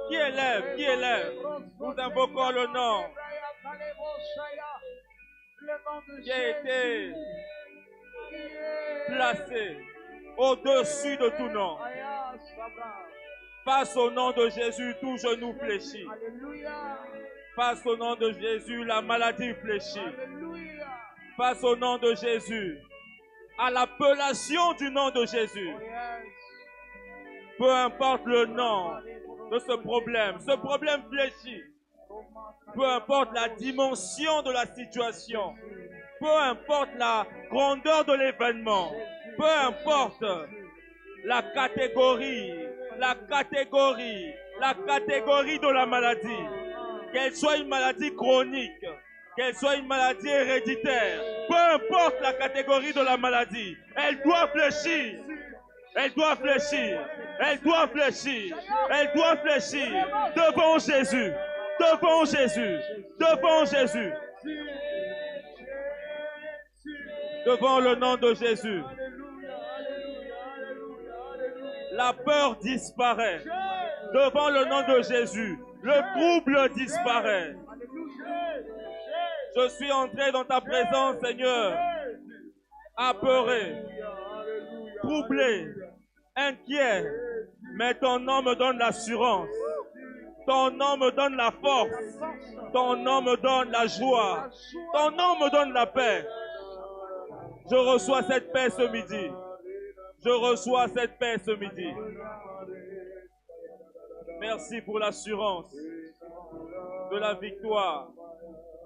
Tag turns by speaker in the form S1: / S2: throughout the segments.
S1: Qui élève, qui élève. Nous invoquons le nom qui a été placé au-dessus de tout nom. Face au nom de Jésus, tout genou fléchit. Face au nom de Jésus, la maladie fléchit. Face au nom de Jésus, à l'appellation du nom de Jésus. Peu importe le nom de ce problème fléchit. Peu importe la dimension de la situation, peu importe la grandeur de l'événement, peu importe la catégorie de la maladie, qu'elle soit une maladie chronique, qu'elle soit une maladie héréditaire, peu importe la catégorie de la maladie, elle doit fléchir. Elle doit fléchir. Elle doit fléchir. Elle doit fléchir devant Jésus. Devant Jésus. Devant Jésus. Devant le nom de Jésus. La peur disparaît. Devant le nom de Jésus. Le trouble disparaît. Je suis entré dans ta présence, Seigneur. Apeuré. Troublé. Inquiet. Mais ton nom me donne l'assurance. Ton nom me donne la force. Ton nom me donne la joie. Ton nom me donne la paix. Je reçois cette paix ce midi. Je reçois cette paix ce midi. Merci pour l'assurance de la victoire.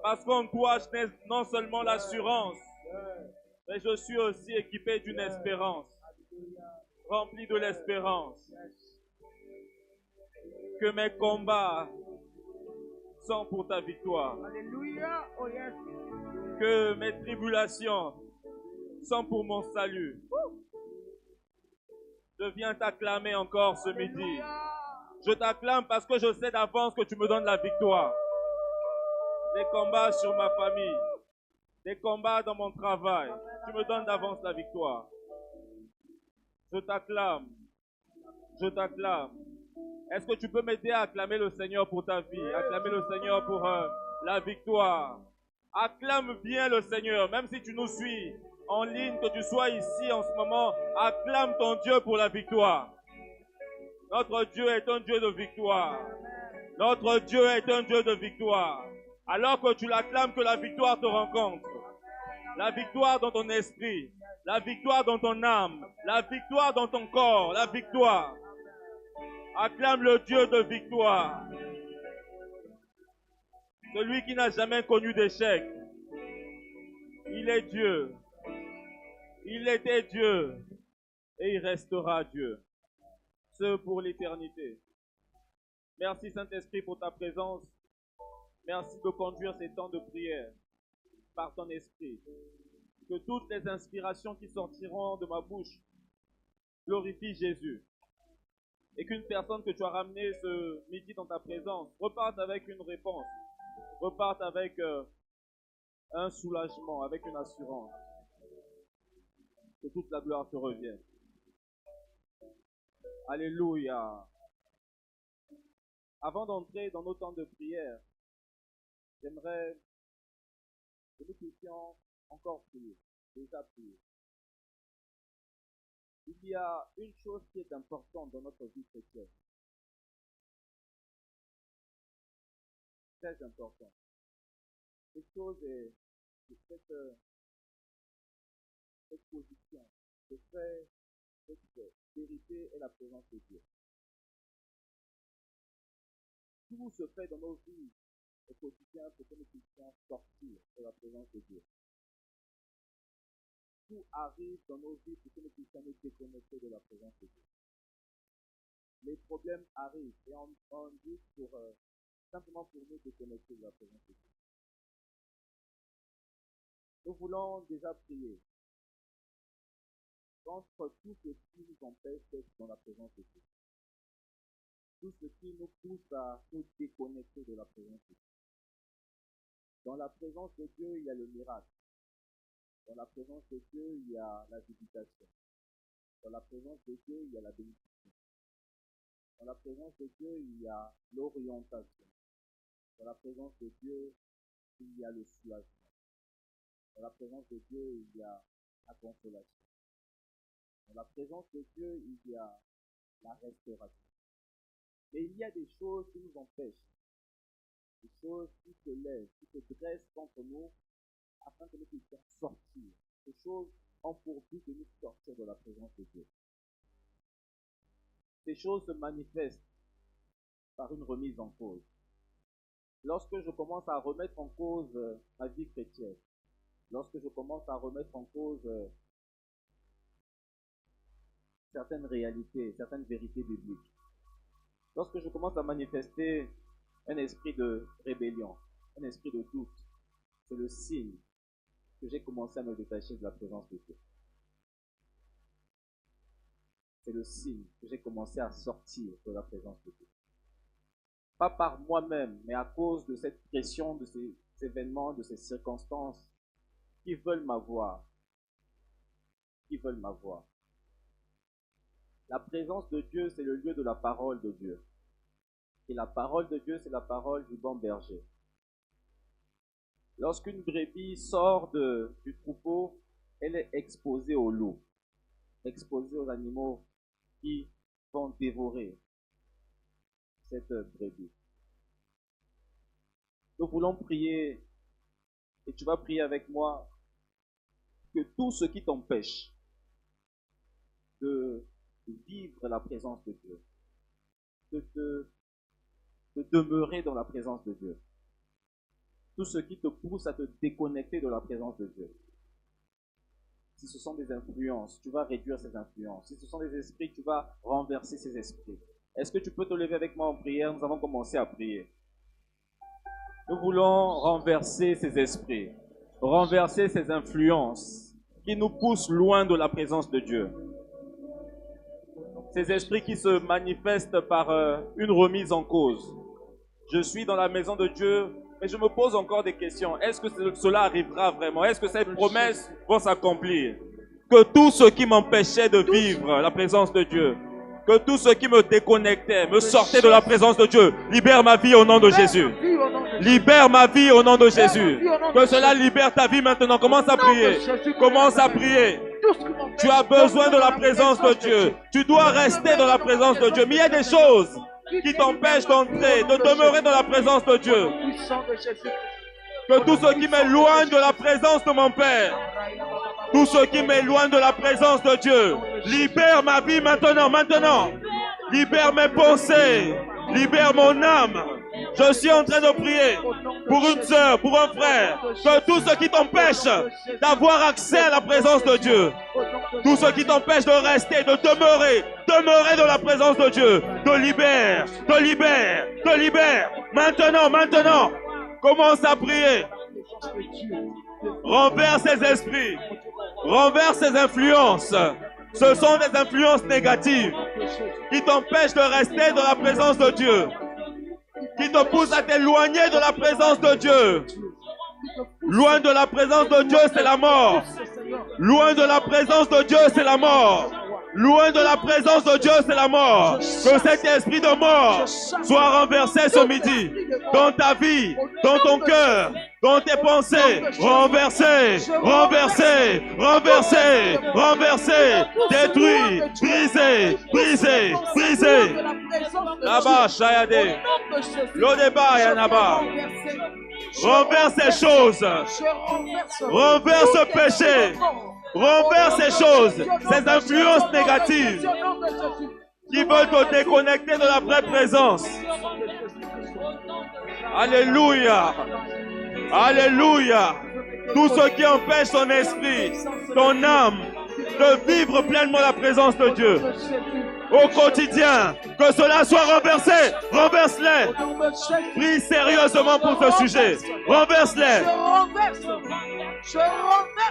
S1: Parce qu'en toi, je n'ai non seulement l'assurance, mais je suis aussi équipé d'une espérance. Rempli de l'espérance. Que mes combats sont pour ta victoire. Que mes tribulations sont pour mon salut. Je viens t'acclamer encore ce midi. Je t'acclame parce que je sais d'avance que tu me donnes la victoire. Des combats sur ma famille, des combats dans mon travail, tu me donnes d'avance la victoire. Je t'acclame. Je t'acclame. Est-ce que tu peux m'aider à acclamer le Seigneur pour ta vie? Acclamer le Seigneur pour la victoire. Acclame bien le Seigneur, même si tu nous suis en ligne, que tu sois ici en ce moment, acclame ton Dieu pour la victoire. Notre Dieu est un Dieu de victoire. Notre Dieu est un Dieu de victoire. Alors que tu l'acclames, que la victoire te rencontre. La victoire dans ton esprit, la victoire dans ton âme, la victoire dans ton corps, la victoire. Acclame le Dieu de victoire. Celui qui n'a jamais connu d'échec. Il est Dieu. Il était Dieu. Et il restera Dieu. Ce pour l'éternité. Merci Saint-Esprit pour ta présence. Merci de conduire ces temps de prière par ton esprit. Que toutes les inspirations qui sortiront de ma bouche glorifient Jésus. Et qu'une personne que tu as ramenée ce midi dans ta présence reparte avec une réponse, reparte avec un soulagement, avec une assurance. Que toute la gloire te revienne. Alléluia. Avant d'entrer dans nos temps de prière, j'aimerais que nous puissions encore prier, déjà prier. Il y a une chose qui est importante dans notre vie chrétienne. Très importante. Cette chose est cette position, cette vérité est la présence de Dieu. Tout se fait dans nos vies au quotidien pour que nous puissions sortir de la présence de Dieu. Tout arrive dans nos vies pour que nous puissions nous déconnecter de la présence de Dieu. Les problèmes arrivent et on dit simplement pour nous déconnecter de la présence de Dieu. Nous voulons déjà prier contre tout ce qui nous empêche d'être dans la présence de Dieu. Tout ce qui nous pousse à nous déconnecter de la présence de Dieu. Dans la présence de Dieu, il y a le miracle. Dans la présence de Dieu, il y a la visitation. Dans la présence de Dieu, il y a la bénédiction.
S2: Dans la présence de Dieu, il y a l'orientation. Dans la présence de Dieu, il y a le soulagement. Dans la présence de Dieu, il y a la consolation. Dans la présence de Dieu, il y a la restauration. Mais il y a des choses qui nous empêchent, des choses qui se lèvent, qui se dressent contre nous, afin que nous puissions sortir. Ces choses ont pour but de nous sortir de la présence de Dieu. Ces choses se manifestent par une remise en cause. Lorsque je commence à remettre en cause ma vie chrétienne, lorsque je commence à remettre en cause certaines réalités, certaines vérités bibliques, lorsque je commence à manifester un esprit de rébellion, un esprit de doute, c'est le signe que j'ai commencé à me détacher de la présence de Dieu. C'est le signe que j'ai commencé à sortir de la présence de Dieu. Pas par moi-même, mais à cause de cette pression, de ces événements, de ces circonstances qui veulent m'avoir. Qui veulent m'avoir. La présence de Dieu, c'est le lieu de la parole de Dieu. Et la parole de Dieu, c'est la parole du bon berger. Lorsqu'une brebis sort du troupeau, elle est exposée aux loups, exposée aux animaux qui vont dévorer cette brebis. Nous voulons prier, et tu vas prier avec moi, que tout ce qui t'empêche de vivre la présence de Dieu, de demeurer dans la présence de Dieu, tout ce qui te pousse à te déconnecter de la présence de Dieu. Si ce sont des influences, tu vas réduire ces influences. Si ce sont des esprits, tu vas renverser ces esprits. Est-ce que tu peux te lever avec moi en prière? Nous avons commencé à prier. Nous voulons renverser ces esprits, renverser ces influences qui nous poussent loin de la présence de Dieu. Ces esprits qui se manifestent par une remise en cause. Je suis dans la maison de Dieu, mais je me pose encore des questions. Est-ce que cela arrivera vraiment? Est-ce que ces promesses vont s'accomplir? Que tout ce qui m'empêchait de vivre la présence de Dieu, que tout ce qui me déconnectait, me sortait de la présence de Dieu, libère ma vie au nom de Jésus. Libère ma vie au nom de Jésus. Que cela libère ta vie maintenant. Commence à prier. Commence à prier. Tu as besoin de la présence de Dieu. Tu dois rester dans la présence de Dieu. Mais il y a des choses qui t'empêchent d'entrer, de demeurer dans la présence de Dieu. Que tout ce qui m'éloigne de la présence de mon Père, tout ce qui m'éloigne de la présence de Dieu, libère ma vie maintenant, maintenant. Libère mes pensées, libère mon âme. Je suis en train de prier pour une sœur, pour un frère, que tout ce qui t'empêche d'avoir accès à la présence de Dieu, tout ce qui t'empêche de rester, de demeurer dans la présence de Dieu, te libère, te libère, te libère. Maintenant, maintenant, commence à prier. Renverse ces esprits, renverse ces influences. Ce sont des influences négatives qui t'empêchent de rester dans la présence de Dieu, qui te poussent à t'éloigner de la présence de Dieu. Loin de la présence de Dieu, c'est la mort. Loin de la présence de Dieu, c'est la mort. Loin de la présence de Dieu, c'est la mort. Que cet esprit de mort soit renversé ce midi. Dans ta vie, dans ton cœur, dans tes pensées. Renversé, renversé, renversé, renversé. Détruit, brisé, brisé, brisé. Là-bas, Shayade. L'Odeba, Yanaba. Renverse ces choses. Renverse ce péché. Renverse ces choses, ces influences négatives qui veulent te déconnecter de la vraie présence. Alléluia. Alléluia. Tout ce qui empêche ton esprit, ton âme, de vivre pleinement la présence de Dieu au quotidien, que cela soit renversé. Renverse-les. Prie sérieusement pour ce sujet. Renverse-les.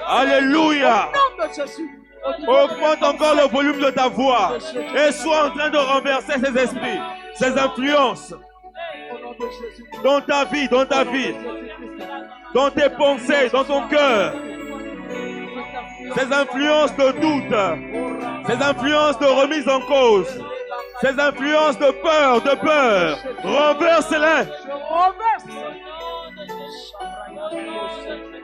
S2: Alléluia. Augmente encore le volume de ta voix et sois en train de renverser ces esprits, ces influences dans ta vie, dans tes pensées, dans ton cœur. Ces influences de doute, ces influences de remise en cause, Ces influences de peur, renverse-les.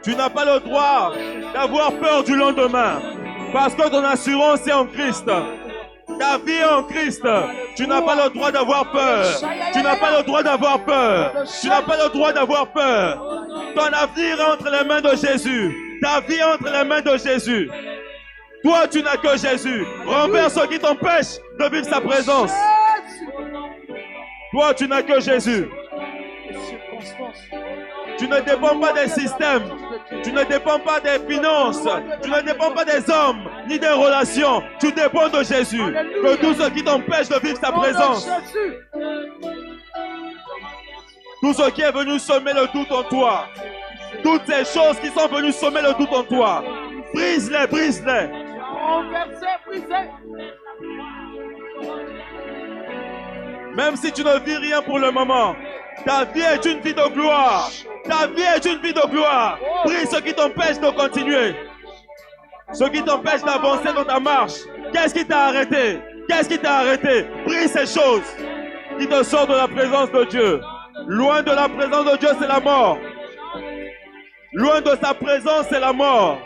S2: Tu n'as pas le droit d'avoir peur du lendemain, parce que ton assurance est en Christ. Ta vie est en Christ. Tu n'as pas le droit d'avoir peur. Tu n'as pas le droit d'avoir peur. Tu n'as pas le droit d'avoir peur. Ton avenir est entre les mains de Jésus. Ta vie est entre les mains de Jésus. Toi, tu n'as que Jésus. Renverse ce qui t'empêche de vivre sa présence. Toi, tu n'as que Jésus. Tu ne dépends pas des systèmes. Tu ne dépends pas des finances. Tu ne dépends pas des hommes, ni des relations. Tu dépends de Jésus. De tout ce qui t'empêche de vivre sa présence. Tout ce qui est venu semer le doute en toi. Toutes ces choses qui sont venues semer le doute en toi. Brise-les, brise-les. Même si tu ne vis rien pour le moment, ta vie est une vie de gloire. Ta vie est une vie de gloire. Brise ce qui t'empêche de continuer. Ce qui t'empêche d'avancer dans ta marche. Qu'est-ce qui t'a arrêté? Qu'est-ce qui t'a arrêté? Brise ces choses qui te sortent de la présence de Dieu. Loin de la présence de Dieu, c'est la mort. Loin de sa présence, c'est la mort.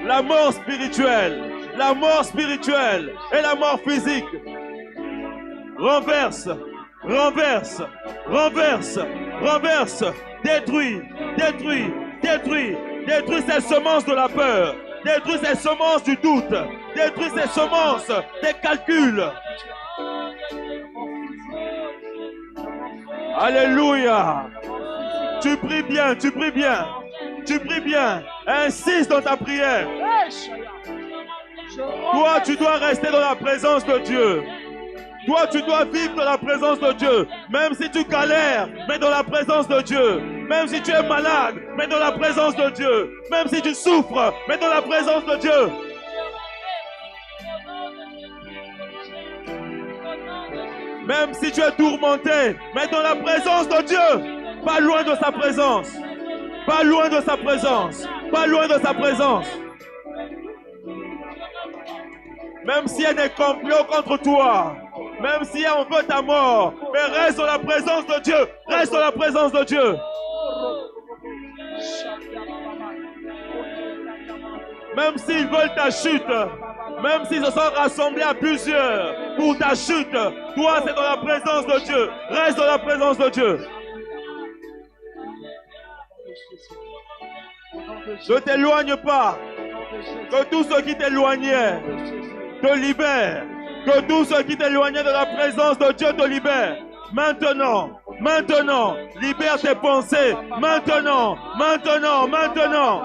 S2: La mort spirituelle. La mort spirituelle et la mort physique. Renverse, renverse, renverse, renverse. Détruis, détruis, détruis. Détruis ces semences de la peur. Détruis ces semences du doute. Détruis ces semences des calculs. Alléluia. Tu pries bien, tu pries bien. Tu pries bien. Insiste dans ta prière. Toi, tu dois rester dans la présence de Dieu. Toi, tu dois vivre dans la présence de Dieu. Même si tu galères, mais dans la présence de Dieu. Même si tu es malade, mais dans la présence de Dieu. Même si tu souffres, mais dans la présence de Dieu. Même si tu es tourmenté, mais dans la présence de Dieu. Pas loin de sa présence. Pas loin de sa présence. Pas loin de sa présence. Même s'il y a des complots contre toi, même si on veut ta mort, mais reste dans la présence de Dieu. Reste dans la présence de Dieu. Même s'ils veulent ta chute, même s'ils se sont rassemblés à plusieurs pour ta chute, toi c'est dans la présence de Dieu. Reste dans la présence de Dieu. Ne t'éloigne pas. Que tout ce qui t'éloignait te libère. Que tout ce qui t'éloignait de la présence de Dieu te libère. Maintenant, maintenant, libère tes pensées. Maintenant, maintenant, maintenant.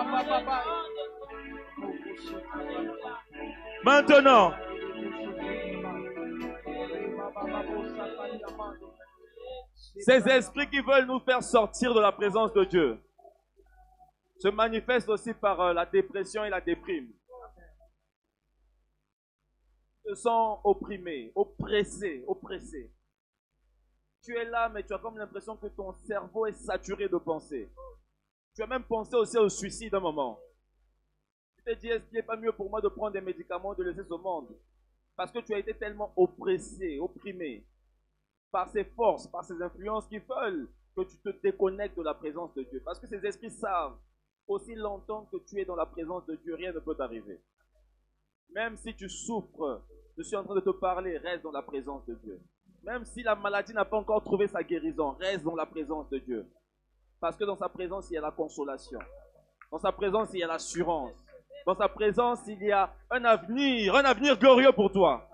S2: Maintenant. Ces esprits qui veulent nous faire sortir de la présence de Dieu se manifestent aussi par la dépression et la déprime. Ils se sont opprimés, oppressés, oppressés. Tu es là, mais tu as comme l'impression que ton cerveau est saturé de pensées. Tu as même pensé aussi au suicide un moment. Tu te dis, est-ce qu'il n'est pas mieux pour moi de prendre des médicaments, de laisser ce monde? Parce que tu as été tellement oppressé, opprimé par ces forces, par ces influences qui veulent que tu te déconnectes de la présence de Dieu. Parce que ces esprits savent, aussi longtemps que tu es dans la présence de Dieu, rien ne peut t'arriver. Même si tu souffres, je suis en train de te parler, reste dans la présence de Dieu. Même si la maladie n'a pas encore trouvé sa guérison, reste dans la présence de Dieu. Parce que dans sa présence, il y a la consolation. Dans sa présence, il y a l'assurance. Dans sa présence, il y a un avenir glorieux pour toi.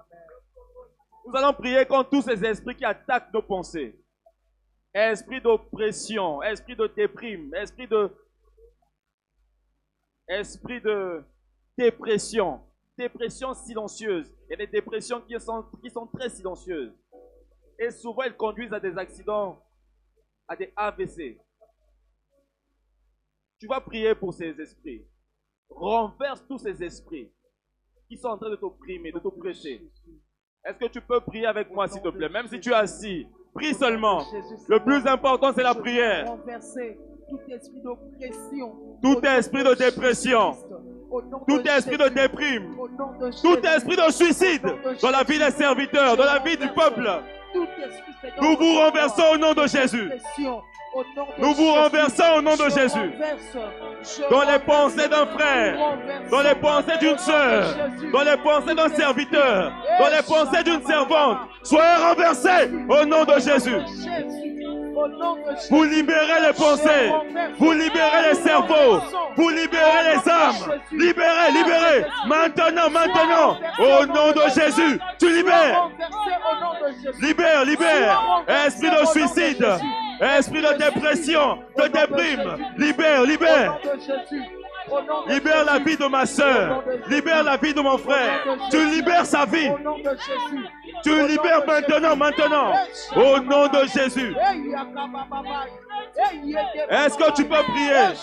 S2: Nous allons prier contre tous ces esprits qui attaquent nos pensées. Esprit d'oppression, esprit de déprime, esprit de dépression. Dépression silencieuse. Il y a des dépressions qui sont très silencieuses. Et souvent, elles conduisent à des accidents, à des AVC. Tu vas prier pour ces esprits. Renverse tous ces esprits qui sont en train de t'opprimer, de t'oppresser. Est-ce que tu peux prier avec moi, s'il te plaît? Même si tu es assis, prie seulement. Le plus important, c'est la prière.
S3: Renverser tout esprit d'oppression.
S2: Tout esprit de dépression. tout esprit de déprime, tout esprit de suicide dans la vie des serviteurs, dans la vie du peuple, nous vous renversons au nom de Jésus. Nous vous renversons au nom de Jésus. Dans les pensées d'un frère, dans les pensées d'une sœur, dans les pensées d'un serviteur, dans les pensées d'une servante, soyez renversés au nom de Jésus. Vous libérez les pensées, vous libérez les cerveaux, vous libérez les âmes. Libérez, libérez. Maintenant, maintenant, au nom de Jésus, tu libères. Libère, libère. Esprit de suicide, esprit de dépression, de déprime, libère, libère. Libère la vie de ma soeur, libère la vie de mon frère. Tu libères sa vie. Tu libères maintenant, maintenant. Au nom de Jésus. Est-ce que tu peux prier?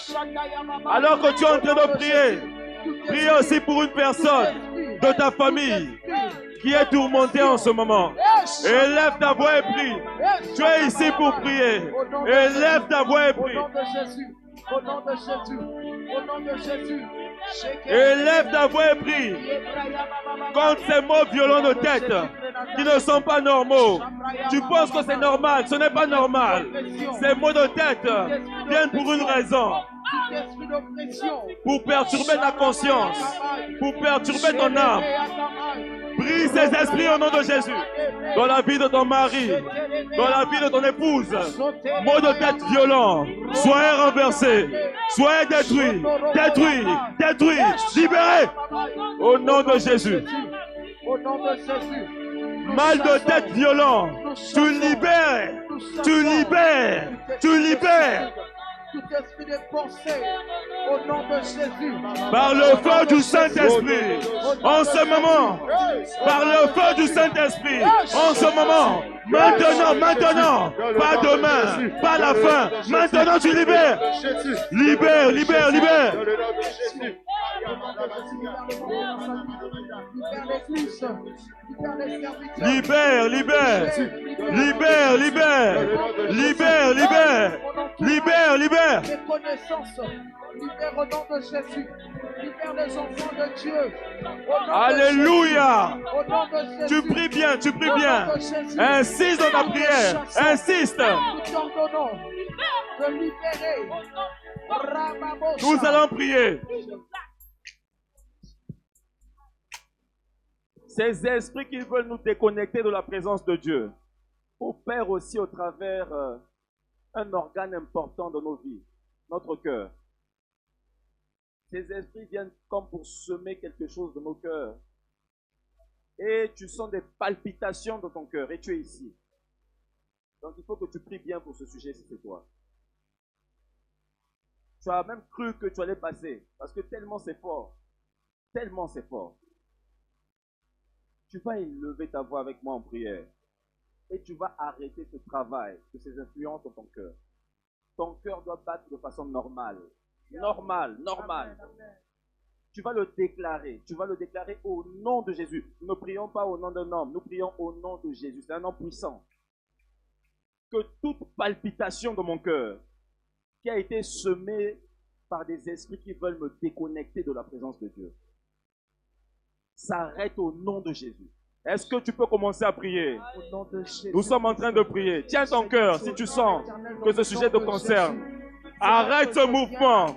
S2: Alors que tu es en train de prier, prie aussi pour une personne de ta famille qui est tourmentée en ce moment. Élève ta voix et prie. Tu es ici pour prier. Élève ta voix et prie.
S3: Au nom de Jésus, au nom de Jésus.
S2: Élève ta voix et prie contre ces mots violents de tête qui ne sont pas normaux. Tu penses que c'est normal, ce n'est pas normal. Ces mots de tête viennent pour une raison. Pour perturber ta conscience, pour perturber ton âme. Brise ces esprits au nom de Jésus. Dans la vie de ton mari, dans la vie de ton épouse, mots de tête violents, soyez renversés, soyez détruits, détruits, détruits, libérés. Au nom de Jésus.
S3: Au nom de Jésus.
S2: Mal de tête violent, tu libères, tu libères, tu libères.
S3: Tout esprit de pensée, au nom de Jésus.
S2: Par le feu du Saint-Esprit, en ce moment, par le feu du Saint-Esprit, en ce moment, maintenant, maintenant, pas demain, pas la fin, maintenant tu libères. Libère, libère, libère. Libère, libère, libère, libère, libère, libère, libère, libère.
S3: Reconnaissance, libère au nom de Jésus, libère les enfants de Dieu.
S2: Alléluia.
S3: Au nom de Jésus.
S2: Tu pries bien, tu pries bien. Insiste dans ta prière, insiste.
S3: Nous t'ordonnons de libérer.
S2: Nous allons prier. Ces esprits qui veulent nous déconnecter de la présence de Dieu opèrent aussi au travers un organe important de nos vies, notre cœur. Ces esprits viennent comme pour semer quelque chose de nos cœurs. Et tu sens des palpitations dans ton cœur et tu es ici. Donc il faut que tu pries bien pour ce sujet si c'est toi. Tu as même cru que tu allais passer parce que tellement c'est fort. Tellement c'est fort. Tu vas élever ta voix avec moi en prière. Et tu vas arrêter ce travail de ces influences dans ton cœur. Ton cœur doit battre de façon normale. Normale, normale. Tu vas le déclarer. Tu vas le déclarer au nom de Jésus. Nous ne prions pas au nom d'un homme. Nous prions au nom de Jésus. C'est un nom puissant. Que toute palpitation de mon cœur qui a été semée par des esprits qui veulent me déconnecter de la présence de Dieu s'arrête au nom de Jésus. Est-ce que tu peux commencer à prier? Nous sommes en train de prier. Tiens ton cœur si tu sens que ce sujet te concerne. Arrête ce mouvement.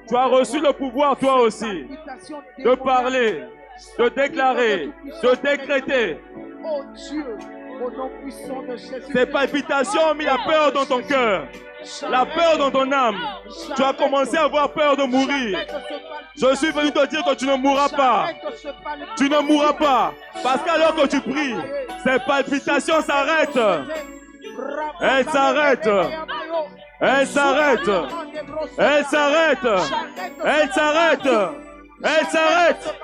S2: Tu as reçu le pouvoir toi aussi de parler, de déclarer, de décréter.
S3: Oh Dieu, au nom puissant de Jésus.
S2: Ces palpitations ont mis la peur dans ton cœur, la peur dans ton âme. Tu as commencé à avoir peur de mourir. Je suis venu te dire que tu ne mourras pas. Tu ne mourras pas. Parce qu'alors que tu pries, ces palpitations s'arrêtent. Elles s'arrêtent. Elles s'arrêtent. Elles s'arrêtent. Elles s'arrêtent. Elles s'arrêtent.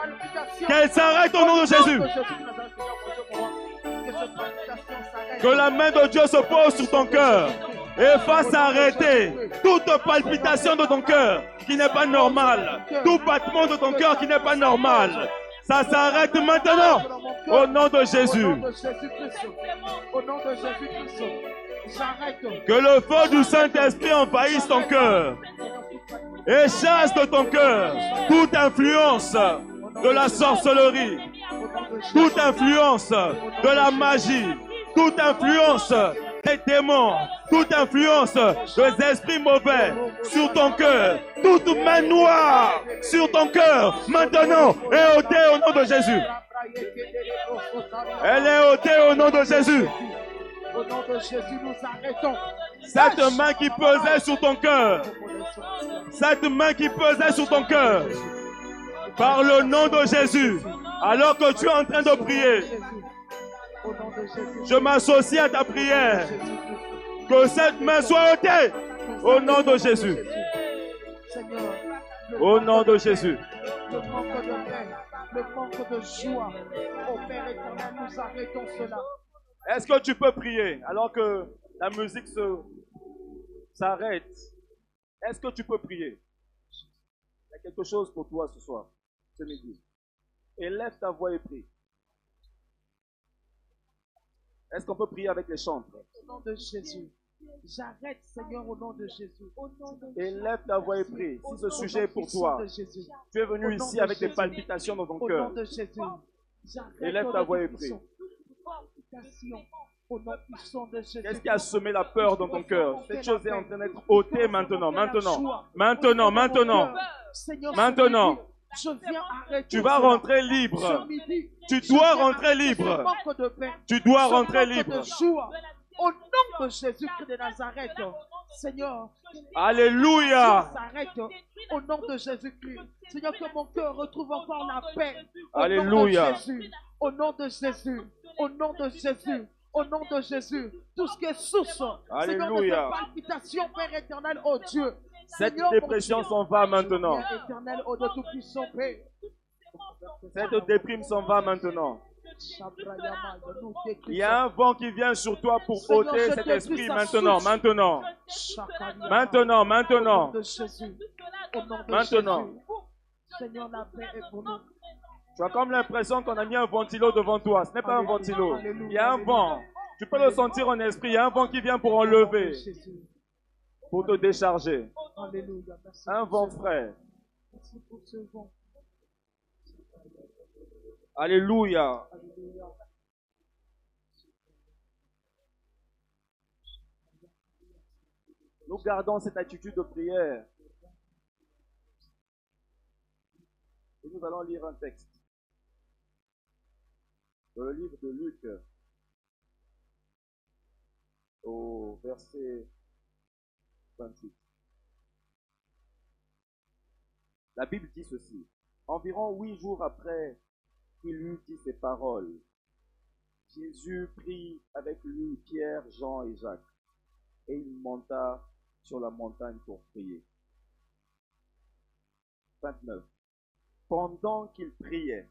S2: Qu'elles s'arrêtent au nom de Jésus. Que la main de Dieu se pose sur ton cœur et fasse arrêter toute palpitation de ton cœur qui n'est pas normale, tout battement de ton cœur qui n'est pas normal. Ça s'arrête maintenant au nom de Jésus.
S3: Au nom de Jésus-Christ. J'arrête.
S2: Que le feu du Saint-Esprit envahisse ton cœur et chasse de ton cœur toute influence de la sorcellerie, toute influence de la magie, toute influence des démons, toute influence des esprits mauvais sur ton cœur, toute main noire sur ton cœur, maintenant est ôtée au nom de Jésus. Elle est ôtée au nom de Jésus.
S3: Au nom de Jésus, nous arrêtons.
S2: Cette main qui pesait sur ton cœur, cette main qui pesait sur ton cœur, par le nom de Jésus, alors que tu es en train de prier, je m'associe à ta prière. Que cette main soit ôtée au nom de Jésus. Au nom de Jésus.
S3: Le manque de paix, le manque de joie. Ô Père éternel, nous arrêtons cela.
S2: Est-ce que tu peux prier alors que la musique s'arrête? Est-ce que tu peux prier? Il y a quelque chose pour toi ce soir, ce midi. Élève ta voix et prie. Est-ce qu'on peut prier avec les chantres?
S3: Au nom de Jésus. J'arrête, Seigneur, au nom de Jésus.
S2: Élève ta voix et prie. Si ce sujet est pour toi, tu es venu ici avec des palpitations dans ton cœur.
S3: Au nom de Jésus.
S2: Élève ta voix et prie. Qu'est-ce qui a semé la peur dans ton cœur? Cette chose est en train d'être ôtée maintenant, maintenant, maintenant, maintenant, maintenant. Tu vas rentrer libre. Tu dois rentrer libre. Tu dois rentrer libre.
S3: Au nom de Jésus-Christ de Nazareth, Seigneur.
S2: Alléluia.
S3: Au nom de Jésus-Christ. Seigneur, que mon cœur retrouve encore la paix.
S2: Alléluia.
S3: Au nom de Jésus. Au nom de Jésus. Au nom de Jésus. Tout ce qui est source.
S2: Alléluia.
S3: Seigneur, de cette palpitation, Père éternel, oh Dieu.
S2: Cette dépression s'en va maintenant.
S3: Père éternel, oh de tout-puissant, Père.
S2: Cette déprime s'en va maintenant. Il y a un vent qui vient sur toi pour ôter cet esprit maintenant, maintenant. Maintenant, maintenant. Maintenant. Tu as comme l'impression qu'on a mis un ventilo devant toi. Ce n'est pas un ventilo. Il y a un vent. Tu peux le sentir en esprit. Il y a un vent qui vient pour enlever, pour te décharger. Un vent frais. Alléluia. Nous gardons cette attitude de prière. Et nous allons lire un texte. Dans le livre de Luc, au verset 28. La Bible dit ceci. Environ 8 jours après qu'il eut dit ces paroles, Jésus prit avec lui Pierre, Jean et Jacques, et il monta sur la montagne pour prier. 29. Pendant qu'il priait,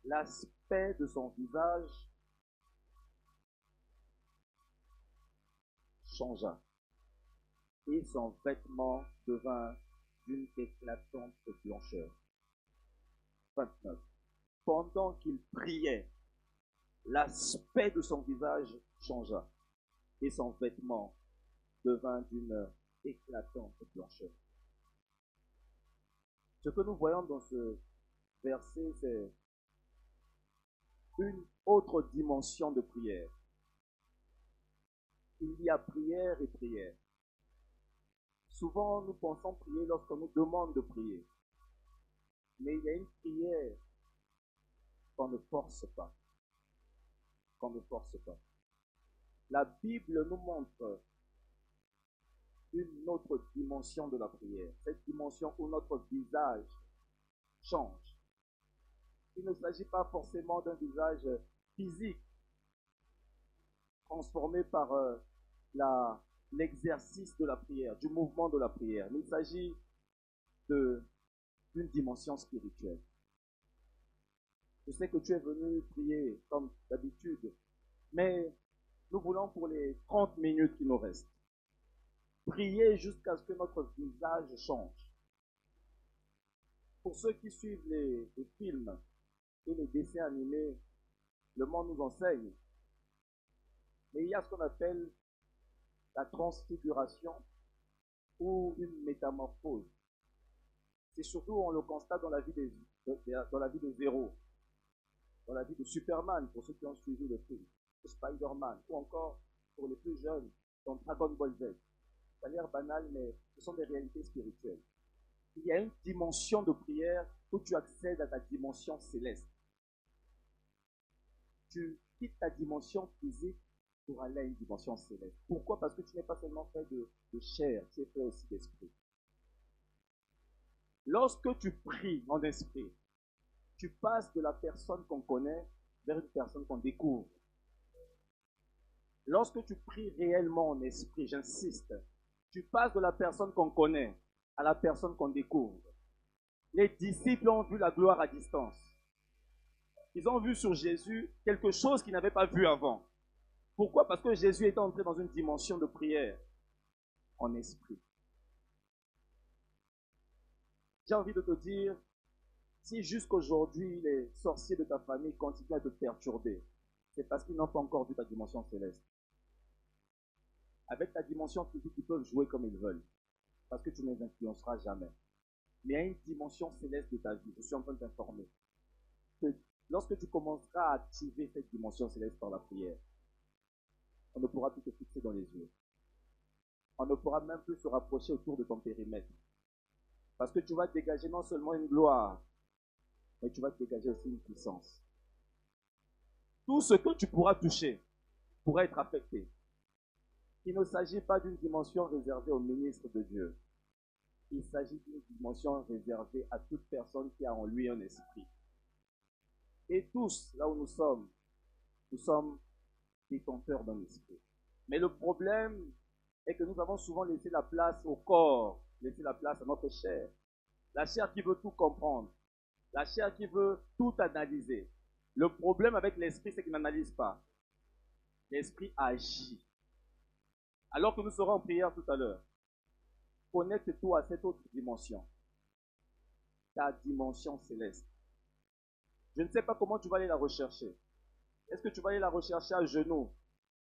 S2: l'aspect de son visage changea, et son vêtement devint d'une éclatante blancheur. 29. Pendant qu'il priait, l'aspect de son visage changea, et son vêtement devint d'une éclatante blancheur. Ce que nous voyons dans ce verset, c'est une autre dimension de prière. Il y a prière et prière. Souvent, nous pensons prier lorsqu'on nous demande de prier. Mais il y a une prière qu'on ne force pas. Qu'on ne force pas. La Bible nous montre une autre dimension de la prière. Cette dimension où notre visage change. Il ne s'agit pas forcément d'un visage physique transformé par l'exercice de la prière, du mouvement de la prière. Mais il s'agit d'une dimension spirituelle. Je sais que tu es venu prier comme d'habitude, mais nous voulons pour les 30 minutes qui nous restent, prier jusqu'à ce que notre visage change. Pour ceux qui suivent les films et les dessins animés, le monde nous enseigne. Mais il y a ce qu'on appelle
S4: la transfiguration ou une métamorphose. C'est surtout, on le constate dans la vie dans la vie des héros, dans la vie de Superman, pour ceux qui ont suivi le film, de Spider-Man, ou encore pour les plus jeunes, dans Dragon Ball Z. Ça a l'air banal, mais ce sont des réalités spirituelles. Il y a une dimension de prière où tu accèdes à ta dimension céleste. Tu quittes ta dimension physique pour aller à une dimension céleste. Pourquoi? Parce que tu n'es pas seulement fait de chair, tu es fait aussi d'esprit. Lorsque tu pries en esprit, tu passes de la personne qu'on connaît vers une personne qu'on découvre. Lorsque tu pries réellement en esprit, j'insiste, tu passes de la personne qu'on connaît à la personne qu'on découvre. Les disciples ont vu la gloire à distance. Ils ont vu sur Jésus quelque chose qu'ils n'avaient pas vu avant. Pourquoi? Parce que Jésus était entré dans une dimension de prière en esprit. J'ai envie de te dire, si jusqu'aujourd'hui les sorciers de ta famille continuent à te perturber, c'est parce qu'ils n'ont pas encore vu ta dimension céleste. Avec ta dimension physique, ils peuvent jouer comme ils veulent, parce que tu ne les influenceras jamais. Mais il y a une dimension céleste de ta vie, je suis en train de t'informer, que lorsque tu commenceras à activer cette dimension céleste par la prière, on ne pourra plus te fixer dans les yeux. On ne pourra même plus se rapprocher autour de ton périmètre. Parce que tu vas dégager non seulement une gloire, mais tu vas dégager aussi une puissance. Tout ce que tu pourras toucher pourra être affecté. Il ne s'agit pas d'une dimension réservée aux ministres de Dieu. Il s'agit d'une dimension réservée à toute personne qui a en lui un esprit. Et tous, là où nous sommes détenteurs d'un esprit. Mais le problème est que nous avons souvent laissé la place au corps, laissé la place à notre chair. La chair qui veut tout comprendre. La chair qui veut tout analyser. Le problème avec l'esprit, c'est qu'il n'analyse pas. L'esprit agit. Alors que nous serons en prière tout à l'heure, connecte-toi à cette autre dimension. Ta dimension céleste. Je ne sais pas comment tu vas aller la rechercher. Est-ce que tu vas aller la rechercher à genoux?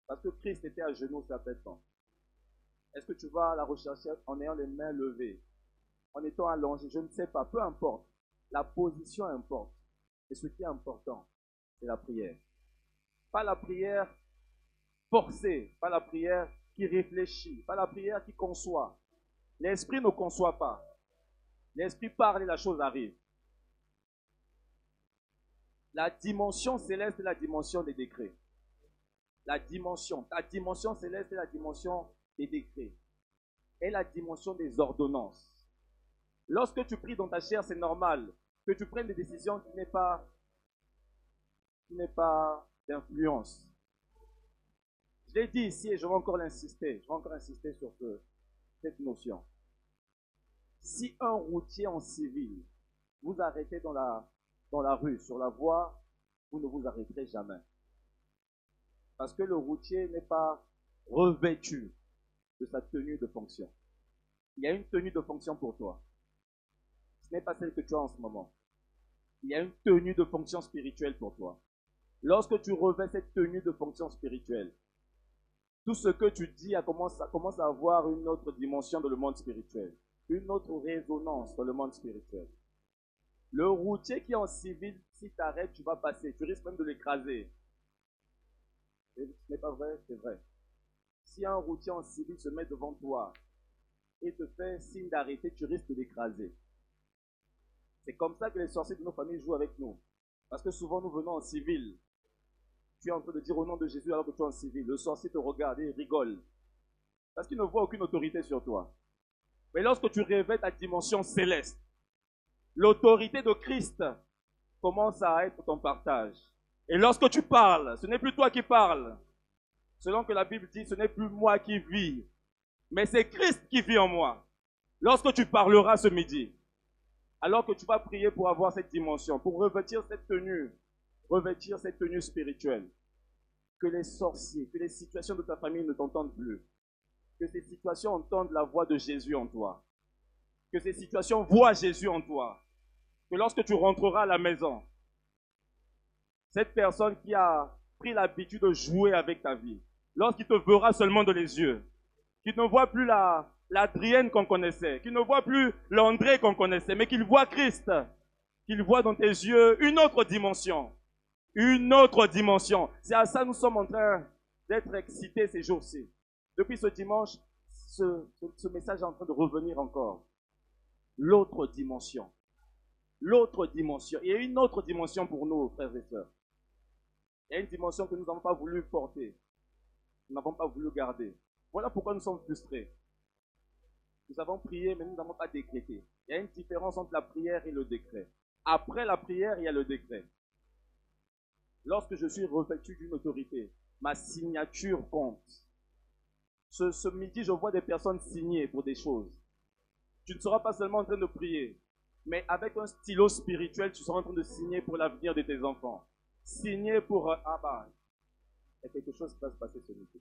S4: Parce que Christ était à genoux certainement. Est-ce que tu vas la rechercher en ayant les mains levées, en étant allongé? Je ne sais pas, peu importe. La position importe. Et ce qui est important, c'est la prière. Pas la prière forcée, pas la prière qui réfléchit, pas la prière qui conçoit. L'esprit ne conçoit pas. L'esprit parle et la chose arrive. La dimension céleste est la dimension des décrets. Ta dimension céleste est la dimension des décrets. Et la dimension des ordonnances. Lorsque tu pries dans ta chair, c'est normal que tu prennes des décisions qui n'est pas d'influence. Je l'ai dit ici et je vais encore insister sur cette notion. Si un routier en civil vous arrêtez dans la rue, sur la voie, vous ne vous arrêterez jamais. Parce que le routier n'est pas revêtu de sa tenue de fonction. Il y a une tenue de fonction pour toi. Ce n'est pas celle que tu as en ce moment. Il y a une tenue de fonction spirituelle pour toi. Lorsque tu revêts cette tenue de fonction spirituelle, tout ce que tu dis commence à avoir une autre dimension dans le monde spirituel, une autre résonance dans le monde spirituel. Le routier qui est en civil, si tu arrêtes, tu vas passer, tu risques même de l'écraser. Ce n'est pas vrai, c'est vrai. Si un routier en civil se met devant toi et te fait signe d'arrêter, tu risques de l'écraser. C'est comme ça que les sorciers de nos familles jouent avec nous. Parce que souvent nous venons en civil. Tu es en train de dire au nom de Jésus alors que tu es en civil. Le sorcier te regarde et il rigole. Parce qu'il ne voit aucune autorité sur toi. Mais lorsque tu révèles ta dimension céleste, l'autorité de Christ commence à être ton partage. Et lorsque tu parles, ce n'est plus toi qui parles. Selon que la Bible dit, ce n'est plus moi qui vis, mais c'est Christ qui vit en moi. Lorsque tu parleras ce midi, alors que tu vas prier pour avoir cette dimension, pour revêtir cette tenue spirituelle, que les sorciers, que les situations de ta famille ne t'entendent plus, que ces situations entendent la voix de Jésus en toi, que ces situations voient Jésus en toi, que lorsque tu rentreras à la maison, cette personne qui a pris l'habitude de jouer avec ta vie, lorsqu'il te verra seulement dans les yeux,
S2: Qu'il ne voit plus l'Adrienne qu'on connaissait, qu'il ne voit plus l'André qu'on connaissait, mais qu'il voit Christ, qu'il voit dans tes yeux une autre dimension. Une autre dimension. C'est à ça que nous sommes en train d'être excités ces jours-ci. Depuis ce dimanche, ce message est en train de revenir encore. L'autre dimension. L'autre dimension. Il y a une autre dimension pour nous, frères et sœurs. Il y a une dimension que nous n'avons pas voulu porter. Nous n'avons pas voulu garder. Voilà pourquoi nous sommes frustrés. Nous avons prié, mais nous n'avons pas décrété. Il y a une différence entre la prière et le décret. Après la prière, il y a le décret. Lorsque je suis revêtu d'une autorité, ma signature compte. Ce midi, je vois des personnes signer pour des choses. Tu ne seras pas seulement en train de prier, mais avec un stylo spirituel, tu seras en train de signer pour l'avenir de tes enfants. Signer pour... il y a quelque chose qui va se passer ce midi.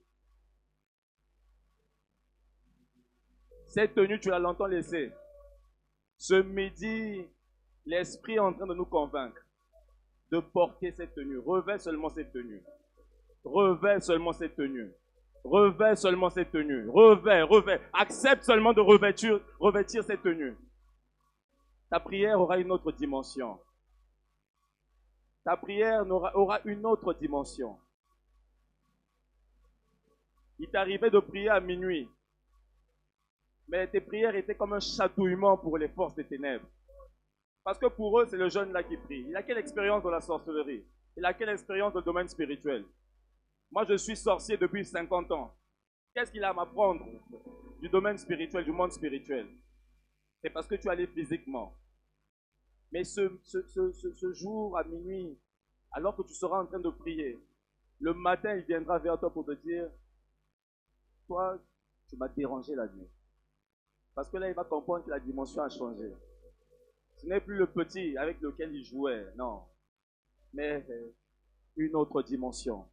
S2: Cette tenue, tu l'as longtemps laissée. Ce midi, l'Esprit est en train de nous convaincre de porter cette tenue. Revêt seulement cette tenue. Revêt seulement cette tenue. Revêt seulement cette tenue. Revêt. Accepte seulement de revêtir cette tenue. Ta prière aura une autre dimension. Ta prière aura une autre dimension. Il t'arrivait de prier à minuit. Mais tes prières étaient comme un chatouillement pour les forces des ténèbres. Parce que pour eux, c'est le jeune là qui prie. Il a quelle expérience dans la sorcellerie? Il a quelle expérience dans le domaine spirituel? Moi, je suis sorcier depuis 50 ans. Qu'est-ce qu'il a à m'apprendre du domaine spirituel, du monde spirituel? C'est parce que tu es allé physiquement. Mais ce jour à minuit, alors que tu seras en train de prier, le matin, il viendra vers toi pour te dire, toi, tu m'as dérangé la nuit. Parce que là, il va comprendre que la dimension a changé. Ce n'est plus le petit avec lequel il jouait, non. Mais une autre dimension.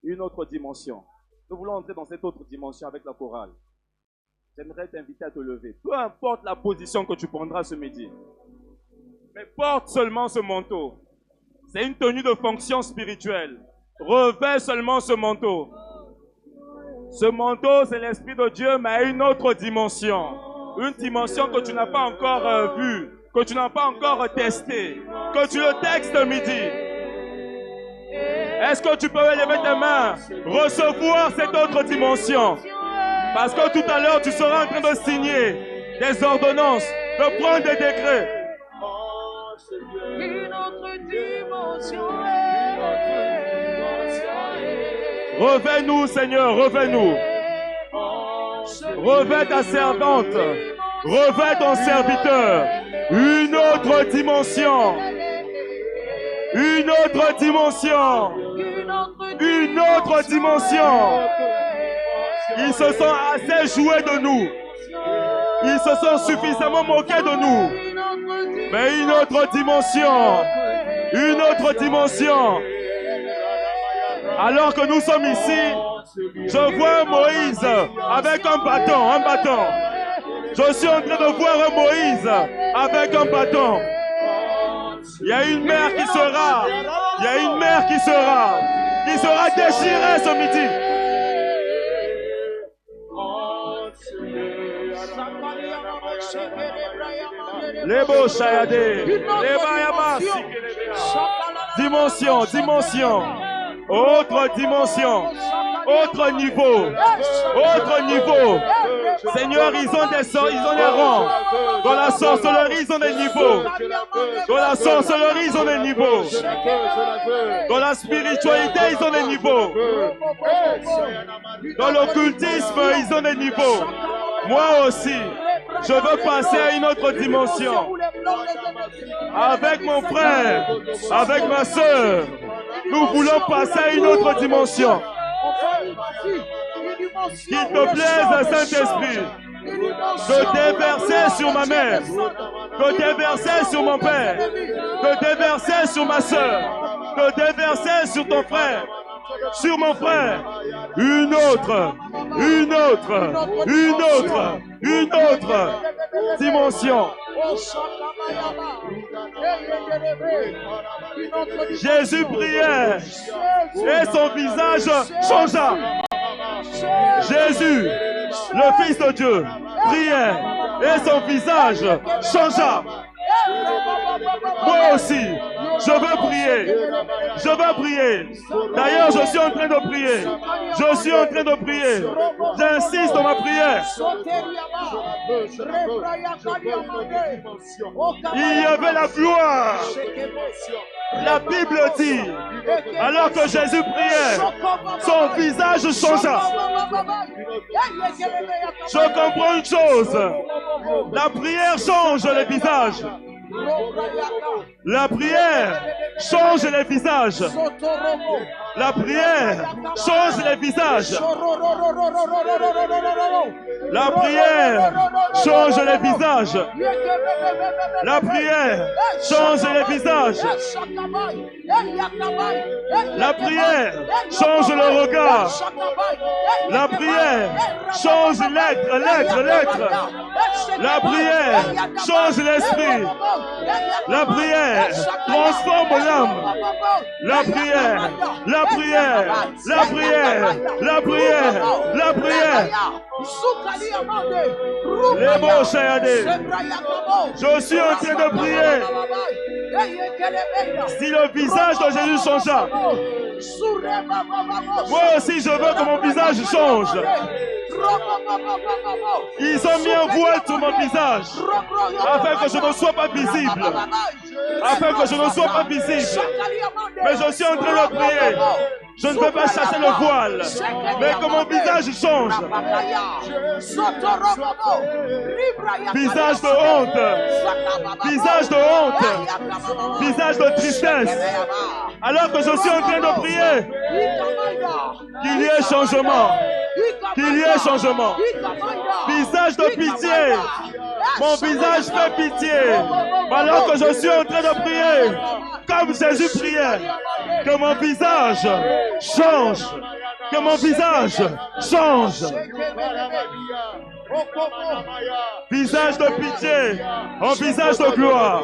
S2: Une autre dimension. Nous voulons entrer dans cette autre dimension avec la chorale. J'aimerais t'inviter à te lever. Peu importe la position que tu prendras ce midi. Mais porte seulement ce manteau. C'est une tenue de fonction spirituelle. Revêt seulement ce manteau. Ce manteau, c'est l'Esprit de Dieu, mais à une autre dimension. Une dimension que tu n'as pas encore vue, que tu n'as pas encore testée, que tu le textes midi. Est-ce que tu peux lever tes mains, recevoir cette autre dimension? Parce que tout à l'heure, tu seras en train de signer des ordonnances, de prendre des décrets.
S3: Une autre dimension.
S2: Revêt-nous, Seigneur, revêt-nous. Revêt ta servante. Revêt ton serviteur. Une autre dimension. Une autre dimension. Une autre dimension. Ils se sont assez joués de nous. Ils se sont suffisamment moqués de nous. Mais une autre dimension. Une autre dimension. Alors que nous sommes ici, je vois Moïse avec un bâton. Je suis en train de voir un Moïse avec un bâton. Il y a une mer qui sera déchirée ce midi. Les beaux chayadés, les bayamas, dimension, autre dimension, autre niveau. Seigneur, ils ont des rangs. Dans la sorcellerie, ils ont des niveaux. Dans la sorcellerie, ils ont des niveaux. Dans la spiritualité, ils ont des niveaux. Dans l'occultisme, ils ont des niveaux. Moi aussi, je veux passer à une autre dimension. Avec mon frère, avec ma soeur, nous voulons passer à une autre dimension. Qu'il te plaise, Saint-Esprit, de déverser sur ma mère, de déverser sur mon père, de déverser sur ma soeur, de déverser sur ton frère, sur mon frère. Une autre dimension. Jésus priait et son visage changea. Jésus, le Fils de Dieu, priait et son visage changea. Moi aussi, je veux prier. Je veux prier. D'ailleurs, je suis en train de prier. Je suis en train de prier. J'insiste dans ma prière. Il y avait la gloire. La Bible dit, alors que Jésus priait, son visage changea. Je comprends une chose. La prière change les visages. La prière change les visages. La prière change les visages. La prière change les visages. La prière change les visages. La prière change le regard. La prière change l'être. La prière change l'esprit. La prière transforme l'âme. La prière, la prière, la prière, la prière, la prière. Les mots chéadés. Je suis en train de prier. Si le visage de Jésus changea, moi aussi je veux que mon visage change. Ils ont mis un voile sur mon visage afin que je ne sois pas visible. Afin que je ne sois pas visible. Mais je suis en train de prier. Je ne veux pas chasser le voile, mais que mon visage change. Visage de honte. Visage de honte. Visage de tristesse. Alors que je suis en train de prier, qu'il y ait changement. Qu'il y ait changement. Visage de pitié. Mon visage fait pitié. Alors que je suis en train de prier, comme Jésus priait, que mon visage change. Que mon visage change. Visage de pitié, en visage de gloire.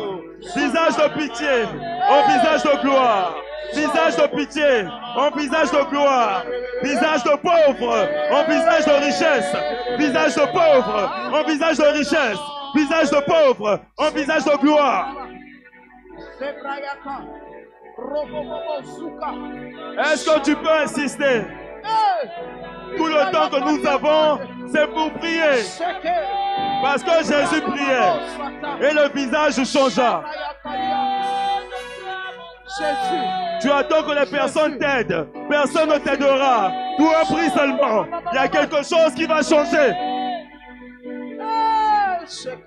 S2: Visage de pitié, en visage de gloire. Visage de pitié, en visage de gloire. Visage de pauvre, en visage de richesse. Visage de pauvre, en visage de richesse. Visage de pauvre, en visage de gloire. Est-ce que tu peux insister? Tout le temps que nous avons, c'est pour prier. Parce que Jésus priait et le visage changea. Tu attends que les personnes t'aident. Personne ne t'aidera. Toi, prie seulement. Il y a quelque chose qui va changer.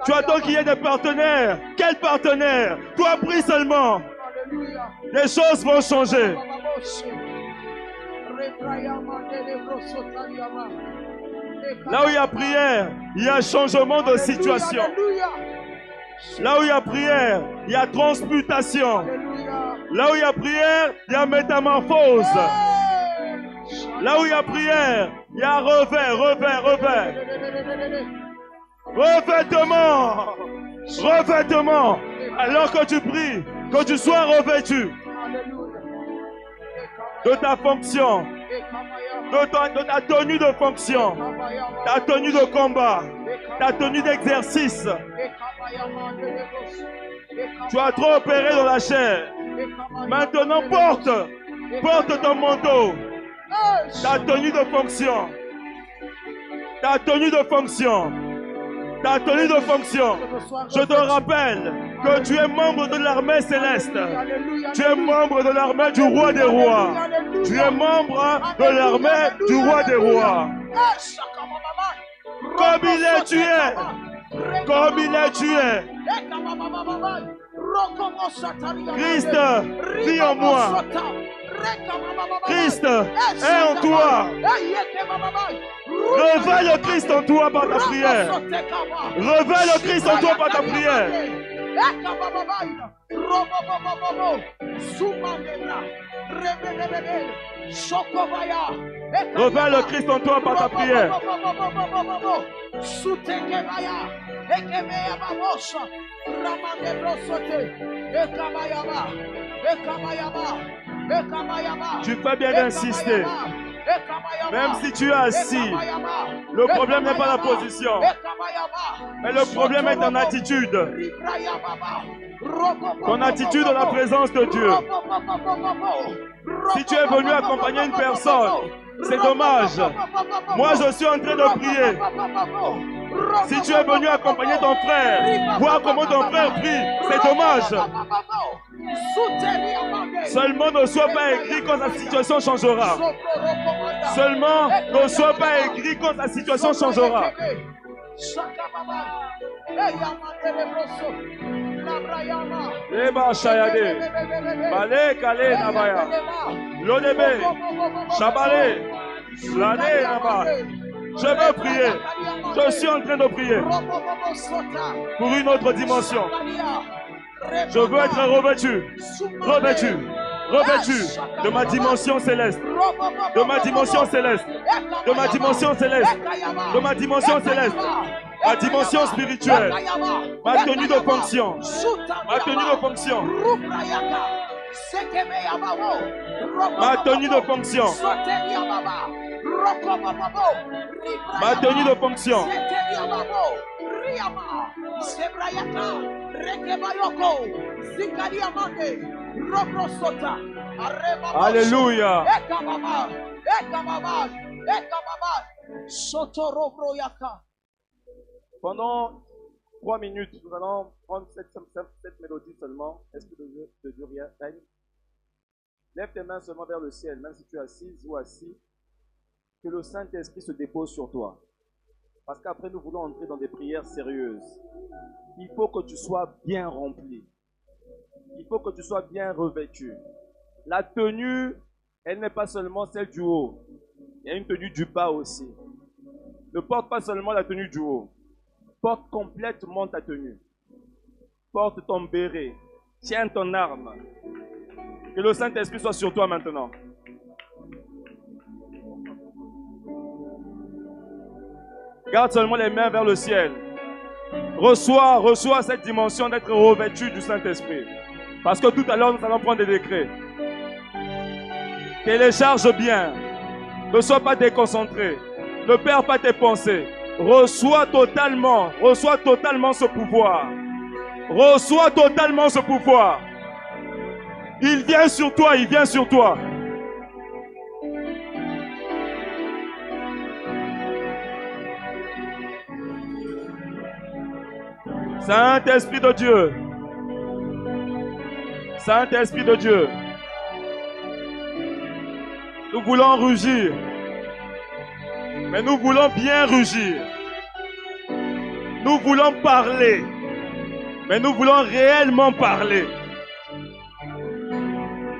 S2: Tu attends qu'il y ait des partenaires. Quel partenaire? Toi, prie seulement. Les choses vont changer. Là où il y a prière, il y a changement de situation. Là où il y a prière, il y a transmutation. Là où il y a prière, il y a métamorphose. Là où il y a prière, il y a revers. Revêtement. Alors que tu pries, que tu sois revêtu de ta fonction, de ta tenue de fonction, ta tenue de combat, ta tenue d'exercice. Tu as trop opéré dans la chair. Maintenant, porte ton manteau, ta tenue de fonction, ta tenue de fonction. Ta tenue de fonction. Je te rappelle que tu es membre de l'armée céleste. Tu es membre de l'armée du roi des rois. Tu es membre de l'armée du roi des rois. Comme il est tué. Comme il est tué. Christ vit en moi. Christ est en toi. Révèle le Christ en toi par ta prière. Révèle le Christ en toi par ta prière. Révèle le Christ en toi par ta prière. Tu fais bien d'insister. Même si tu es assis, le problème n'est pas la position, mais le problème est ton attitude. Ton attitude dans la présence de Dieu. Si tu es venu accompagner une personne, c'est dommage. Moi, je suis en train de prier. Si tu es venu accompagner ton frère, voir comment ton frère prie, c'est dommage. Seulement ne sois pas aigri quand la situation changera. Seulement ne sois pas aigri quand la situation changera. Eba Shayade, Bale Kale Nabaya, Lodebe, Shabale, Lane Naba. Je veux prier. Je suis en train de prier pour une autre dimension. Je veux être revêtu de ma dimension céleste, de ma dimension céleste, de ma dimension céleste, de ma dimension céleste, ma dimension spirituelle, ma tenue de fonction, ma tenue de fonction, ma tenue de fonction, ma tenue de fonction. Alléluia. Pendant 3 minutes, nous allons prendre cette mélodie seulement. Esprit de Dieu règne. Lève tes mains seulement vers le ciel, même si tu es assise ou assis. Que le Saint-Esprit se dépose sur toi. Parce qu'après, nous voulons entrer dans des prières sérieuses. Il faut que tu sois bien rempli. Il faut que tu sois bien revêtu. La tenue, elle n'est pas seulement celle du haut. Il y a une tenue du bas aussi. Ne porte pas seulement la tenue du haut. Porte complètement ta tenue. Porte ton béret. Tiens ton arme. Que le Saint-Esprit soit sur toi maintenant. Garde seulement les mains vers le ciel. Reçois cette dimension d'être revêtu du Saint-Esprit. Parce que tout à l'heure, nous allons prendre des décrets. Télécharge bien. Ne sois pas déconcentré. Ne perds pas tes pensées. Reçois totalement ce pouvoir. Reçois totalement ce pouvoir. Il vient sur toi, il vient sur toi. Saint-Esprit de Dieu. Saint-Esprit de Dieu. Nous voulons rugir. Mais nous voulons bien rugir. Nous voulons parler. Mais nous voulons réellement parler.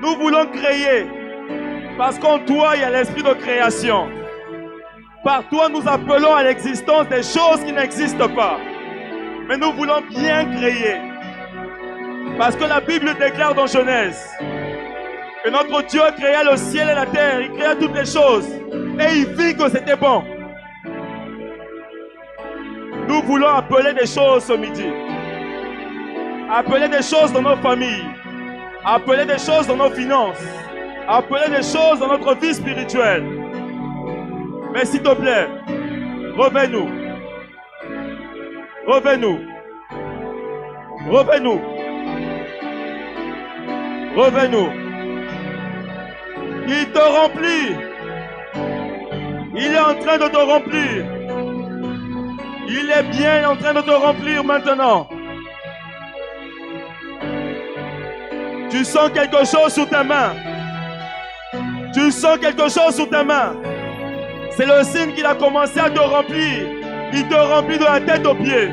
S2: Nous voulons créer. Parce qu'en toi, il y a l'esprit de création. Par toi, nous appelons à l'existence des choses qui n'existent pas. Mais nous voulons bien créer. Parce que la Bible déclare dans Genèse que notre Dieu créa le ciel et la terre. Il créa toutes les choses. Et il vit que c'était bon. Nous voulons appeler des choses ce midi. Appeler des choses dans nos familles. Appeler des choses dans nos finances. Appeler des choses dans notre vie spirituelle. Mais s'il te plaît, reviens-nous. Reviens-nous. Reviens-nous. Reviens-nous. Il te remplit. Il est en train de te remplir. Il est bien en train de te remplir maintenant. Tu sens quelque chose sous ta main. Tu sens quelque chose sous ta main. C'est le signe qu'il a commencé à te remplir. Il te remplit de la tête aux pieds.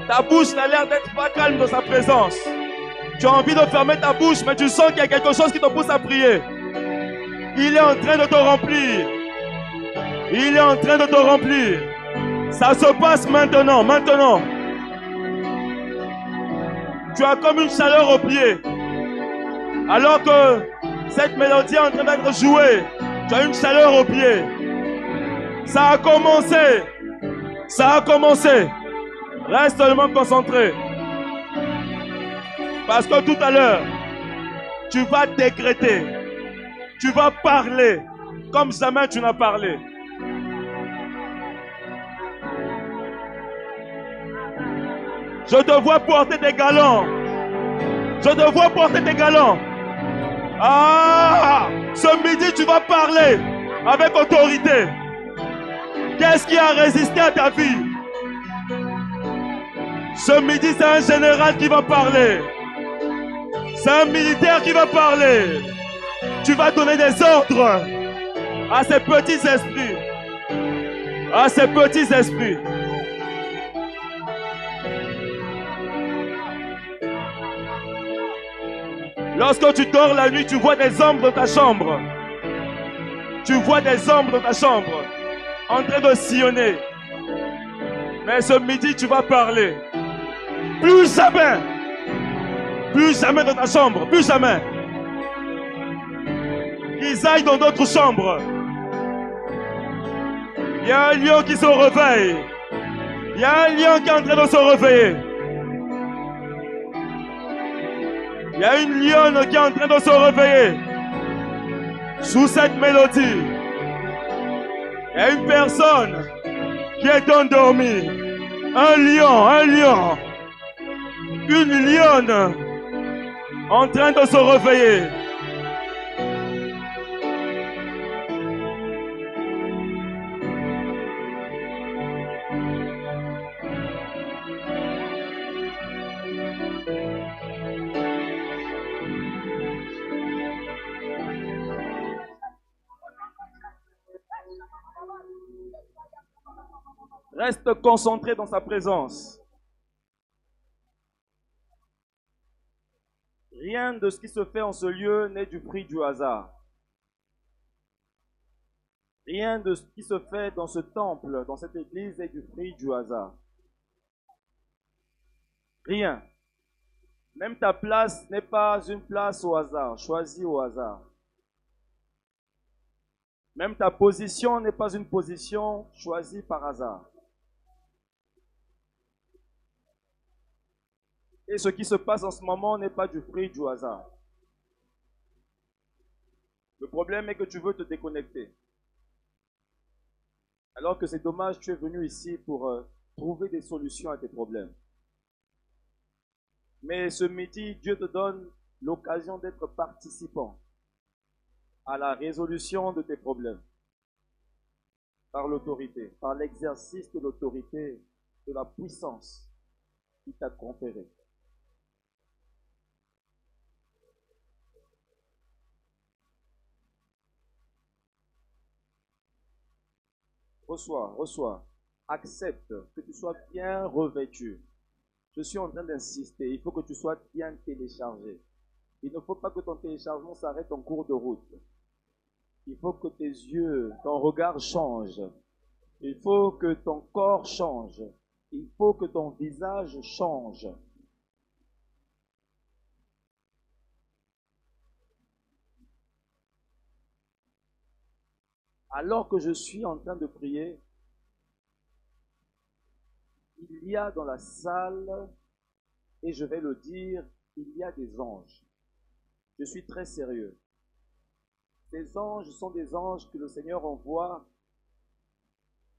S2: Ta bouche n'a l'air d'être pas calme dans sa présence. Tu as envie de fermer ta bouche, mais tu sens qu'il y a quelque chose qui te pousse à prier. Il est en train de te remplir. Il est en train de te remplir. Ça se passe maintenant, maintenant. Tu as comme une chaleur aux pieds. Alors que cette mélodie est en train d'être jouée, tu as une chaleur aux pieds. Ça a commencé. Ça a commencé. Reste seulement concentré. Parce que tout à l'heure,
S4: Tu vas décréter. Tu vas parler comme jamais tu n'as parlé. Je te vois porter des galons. Je te vois porter des galons. Ah! Ce midi, tu vas parler avec autorité. Qu'est-ce qui a résisté à ta vie? Ce midi, c'est un général qui va parler. C'est un militaire qui va parler. Tu vas donner des ordres à ces petits esprits. À ces petits esprits. Lorsque tu dors la nuit, tu vois des ombres dans ta chambre. Tu vois des ombres dans ta chambre en train de sillonner. Mais ce midi, tu vas parler. Plus jamais. Plus jamais dans ta chambre. Plus jamais. Qu'ils aillent dans d'autres chambres. Il y a un lion qui se réveille. Il y a un lion qui est en train de se réveiller. Il y a une lionne qui est en train de se réveiller. Sous cette mélodie. Il y a une personne qui est endormie. Un lion. Une lionne en train de se réveiller. Reste concentré dans sa présence. Rien de ce qui se fait en ce lieu n'est du fruit du hasard. Rien de ce qui se fait dans ce temple, dans cette église, est du fruit du hasard. Rien. Même ta place n'est pas une place au hasard, choisie au hasard. Même ta position n'est pas une position choisie par hasard. Et ce qui se passe en ce moment n'est pas du fruit du hasard. Le problème est que tu veux te déconnecter. Alors que c'est dommage, tu es venu ici pour trouver des solutions à tes problèmes. Mais ce midi, Dieu te donne l'occasion d'être participant à la résolution de tes problèmes. Par l'autorité, par l'exercice de l'autorité, de la puissance qu'il t'a conférée. Reçois. Accepte que tu sois bien revêtu. Je suis en train d'insister. Il faut que tu sois bien téléchargé. Il ne faut pas que ton téléchargement s'arrête en cours de route. Il faut que tes yeux, ton regard change. Il faut que ton corps change. Il faut que ton visage change. Alors que je suis en train de prier, il y a dans la salle, et je vais le dire, il y a des anges. Je suis très sérieux. Ces anges sont des anges que le Seigneur envoie,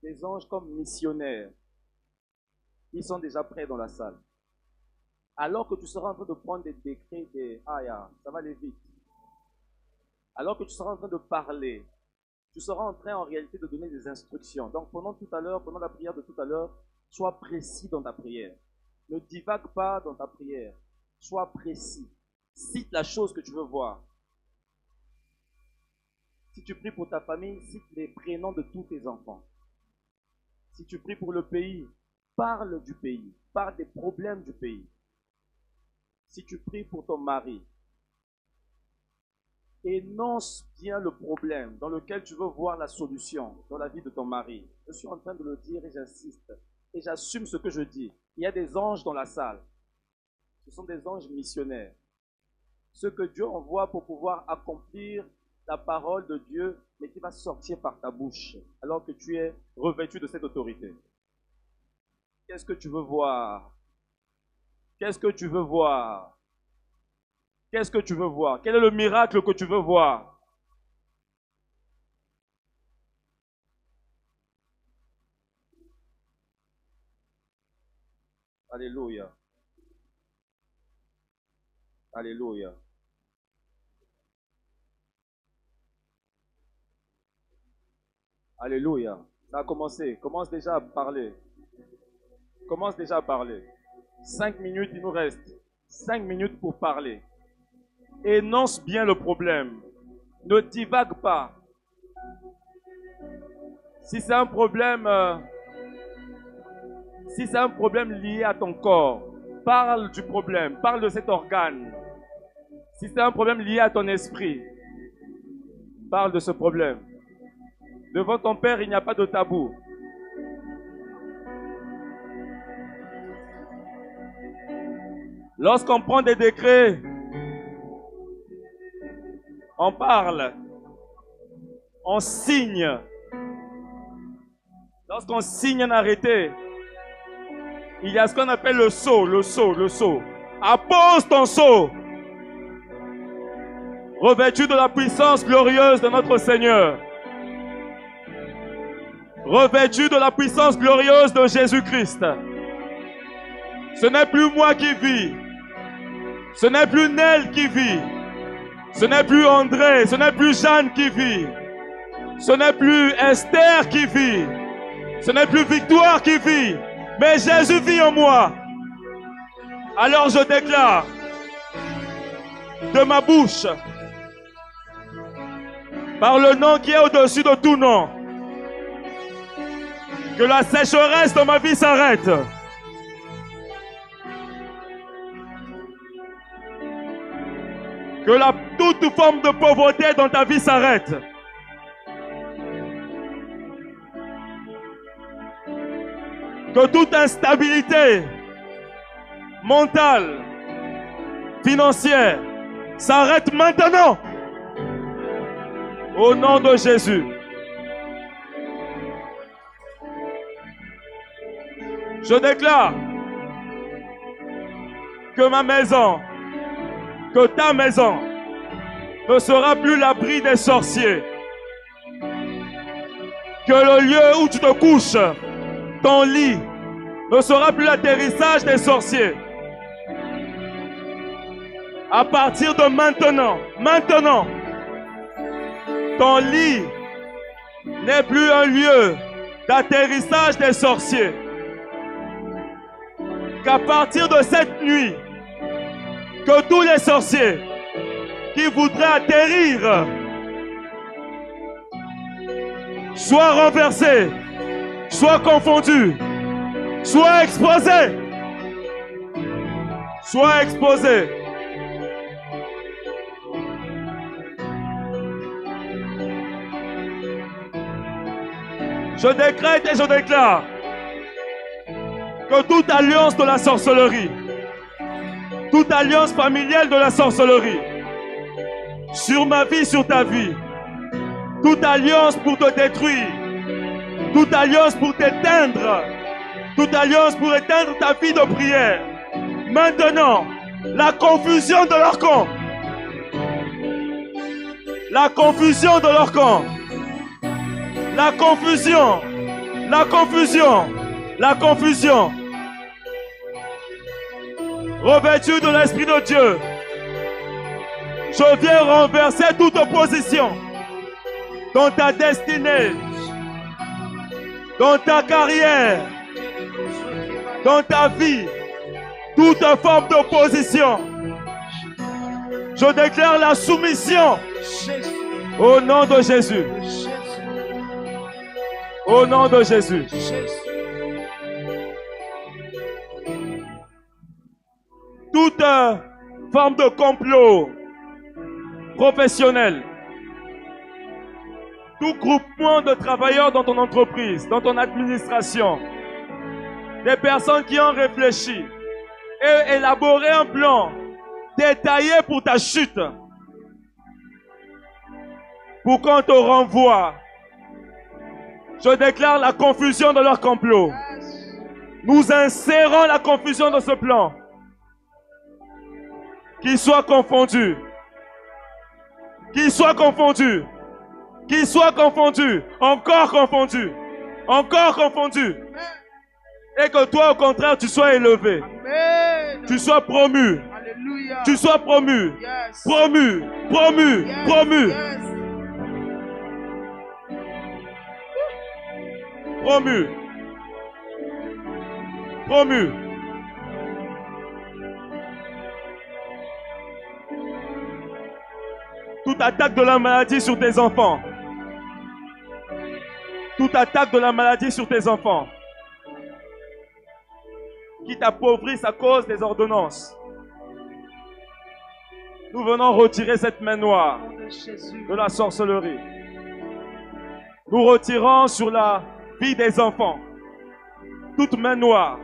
S4: des anges comme missionnaires. Ils sont déjà prêts dans la salle. Alors que tu seras en train de prendre des décrets, ça va aller vite. Alors que tu seras en train de parler, tu seras en train en réalité de donner des instructions. Donc pendant la prière de tout à l'heure, sois précis dans ta prière. Ne divague pas dans ta prière. Sois précis. Cite la chose que tu veux voir. Si tu pries pour ta famille, cite les prénoms de tous tes enfants. Si tu pries pour le pays, parle du pays. Parle des problèmes du pays. Si tu pries pour ton mari, énonce bien le problème dans lequel tu veux voir la solution dans la vie de ton mari. Je suis en train de le dire et j'insiste. Et j'assume ce que je dis. Il y a des anges dans la salle. Ce sont des anges missionnaires. Ceux que Dieu envoie pour pouvoir accomplir la parole de Dieu, mais qui va sortir par ta bouche, alors que tu es revêtu de cette autorité. Qu'est-ce que tu veux voir? Qu'est-ce que tu veux voir?
S2: Qu'est-ce que tu veux voir? Quel est le miracle que tu veux voir? Alléluia. Alléluia. Alléluia. Ça a commencé. Commence déjà à parler. Commence déjà à parler. 5 minutes, il nous reste. 5 minutes pour parler. Énonce bien le problème. Ne divague pas. Si c'est un problème, lié à ton corps, parle du problème, parle de cet organe. Si c'est un problème lié à ton esprit, parle de ce problème. Devant ton Père, il n'y a pas de tabou. Lorsqu'on prend des décrets, on parle, on signe. Lorsqu'on signe un arrêté, il y a ce qu'on appelle le sceau, le sceau, le sceau. Appose ton sceau, revêtu de la puissance glorieuse de notre Seigneur, revêtu de la puissance glorieuse de Jésus-Christ. Ce n'est plus moi qui vis, ce n'est plus Nel qui vit, ce n'est plus André, ce n'est plus Jeanne qui vit, ce n'est plus Esther qui vit, ce n'est plus Victoire qui vit, mais Jésus vit en moi. Alors je déclare de ma bouche, par le nom qui est au-dessus de tout nom, que la sécheresse de ma vie s'arrête. Que toute forme de pauvreté dans ta vie s'arrête. Que toute instabilité mentale, financière, s'arrête maintenant. Au nom de Jésus. Je déclare que ma maison, que ta maison ne sera plus l'abri des sorciers. Que le lieu où tu te couches, ton lit, ne sera plus l'atterrissage des sorciers. À partir de maintenant, ton lit n'est plus un lieu d'atterrissage des sorciers. Qu'à partir de cette nuit, que tous les sorciers qui voudraient atterrir soient renversés, soient confondus, soient exposés. Soient exposés. Je décrète et je déclare que toute alliance de la sorcellerie, toute alliance familiale de la sorcellerie, sur ma vie, sur ta vie, toute alliance pour te détruire, toute alliance pour t'éteindre, toute alliance pour éteindre ta vie de prière, maintenant, la confusion de leur camp, la confusion de leur camp, la confusion, la confusion, la confusion. Revêtu de l'Esprit de Dieu, je viens renverser toute opposition dans ta destinée, dans ta carrière, dans ta vie, toute forme d'opposition. Je déclare la soumission au nom de Jésus. Au nom de Jésus. Toute forme de complot professionnel, tout groupement de travailleurs dans ton entreprise, dans ton administration, des personnes qui ont réfléchi et élaboré un plan détaillé pour ta chute, pour qu'on te renvoie. Je déclare la confusion de leur complot. Nous insérons la confusion dans ce plan. Qu'ils soient confondus. Qu'ils soient confondus. Qu'ils soient confondus. Encore confondus. Encore confondus. Et que toi, au contraire, tu sois élevé.
S3: Amen.
S2: Tu sois promu.
S3: Alléluia.
S2: Tu sois promu.
S3: Yes.
S2: Promu. Promu.
S3: Yes.
S2: Promu.
S3: Yes.
S2: Promu. Promu. Toute attaque de la maladie sur tes enfants. Toute attaque de la maladie sur tes enfants. Qui t'appauvrissent à cause des ordonnances. Nous venons retirer cette main noire
S3: Au nom de Jésus.
S2: de la sorcellerie. Nous retirons sur la vie des enfants toute main noire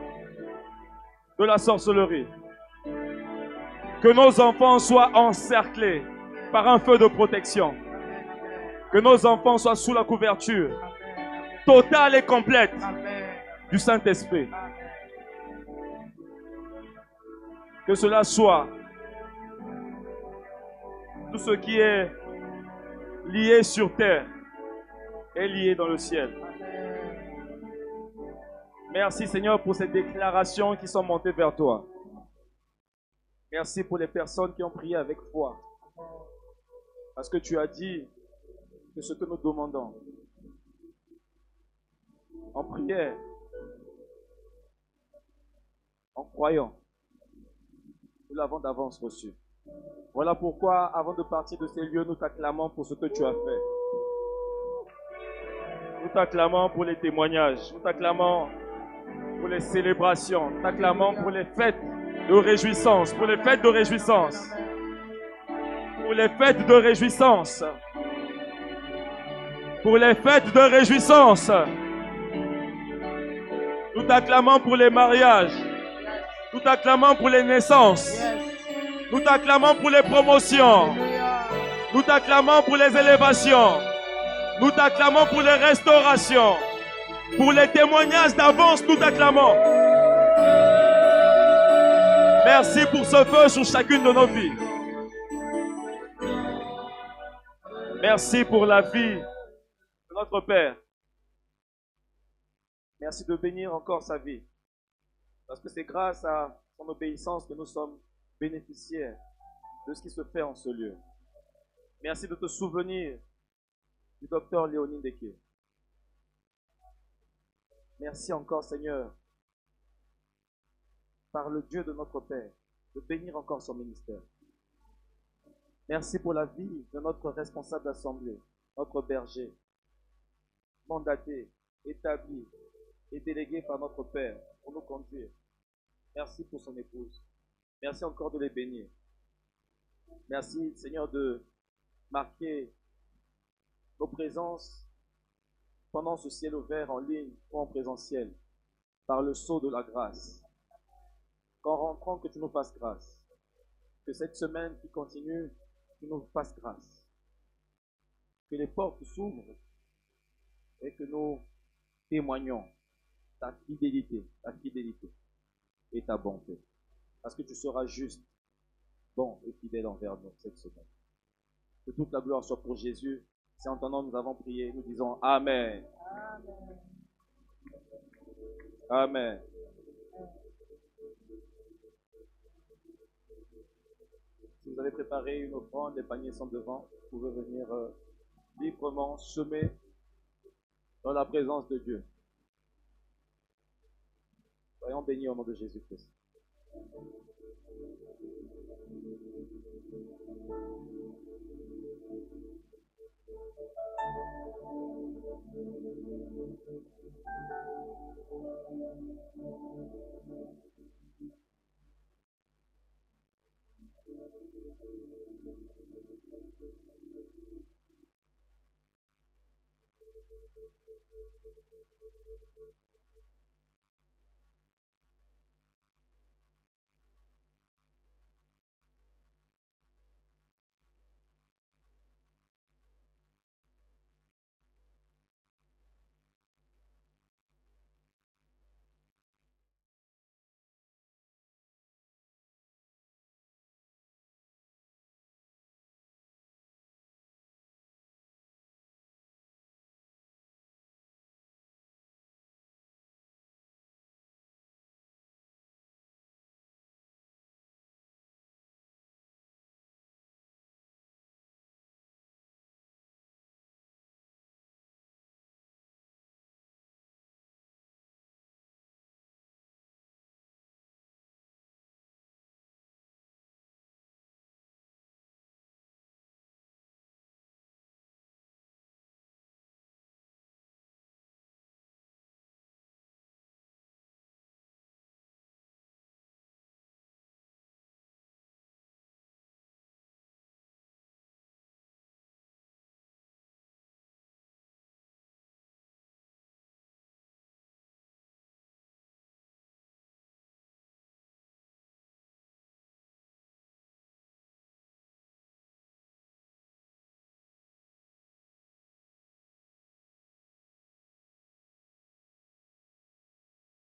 S2: de la sorcellerie. Que nos enfants soient encerclés par un feu de protection. Que nos enfants soient sous la couverture totale et complète
S3: Amen.
S2: du Saint-Esprit. Que cela soit tout ce qui est lié sur terre est lié dans le ciel. Merci Seigneur pour ces déclarations qui sont montées vers toi. Merci pour les personnes qui ont prié avec foi. Parce que tu as dit que ce que nous demandons en prière, en croyant, nous l'avons d'avance reçu. Voilà pourquoi, avant de partir de ces lieux, nous t'acclamons pour ce que tu as fait. Nous t'acclamons pour les témoignages. Nous t'acclamons pour les célébrations. Nous t'acclamons pour les fêtes de réjouissance. Pour les fêtes de réjouissance. Pour les fêtes de réjouissance. Pour les fêtes de réjouissance. Nous t'acclamons pour les mariages. Nous t'acclamons pour les naissances.
S3: Yes.
S2: Nous t'acclamons pour les promotions.
S3: Alléluia.
S2: Nous t'acclamons pour les élévations. Nous t'acclamons pour les restaurations. Pour les témoignages d'avance, nous t'acclamons. Merci pour ce feu sur chacune de nos vies. Merci pour la vie de notre Père. Merci de bénir encore sa vie. Parce que c'est grâce à son obéissance que nous sommes bénéficiaires de ce qui se fait en ce lieu. Merci de te souvenir du docteur Léonie Ndeke. Merci encore, Seigneur, par le Dieu de notre Père, de bénir encore son ministère. Merci pour la vie de notre responsable d'assemblée, notre berger, mandaté, établi et délégué par notre Père pour nous conduire. Merci pour son épouse. Merci encore de les bénir. Merci, Seigneur, de marquer nos présences pendant ce ciel ouvert en ligne ou en présentiel par le sceau de la grâce. Qu'en rentrant, que tu nous fasses grâce. Que cette semaine qui continue, tu nous fasses grâce. Que les portes s'ouvrent et que nous témoignons ta fidélité et ta bonté. Parce que tu seras juste, bon et fidèle envers nous cette semaine. Que toute la gloire soit pour Jésus. C'est en ton nom que nous avons prié. Nous disons Amen. Amen. Si vous avez préparé une offrande, les paniers sont devant. Vous pouvez venir librement semer dans la présence de Dieu. Soyons bénis au nom de Jésus-Christ.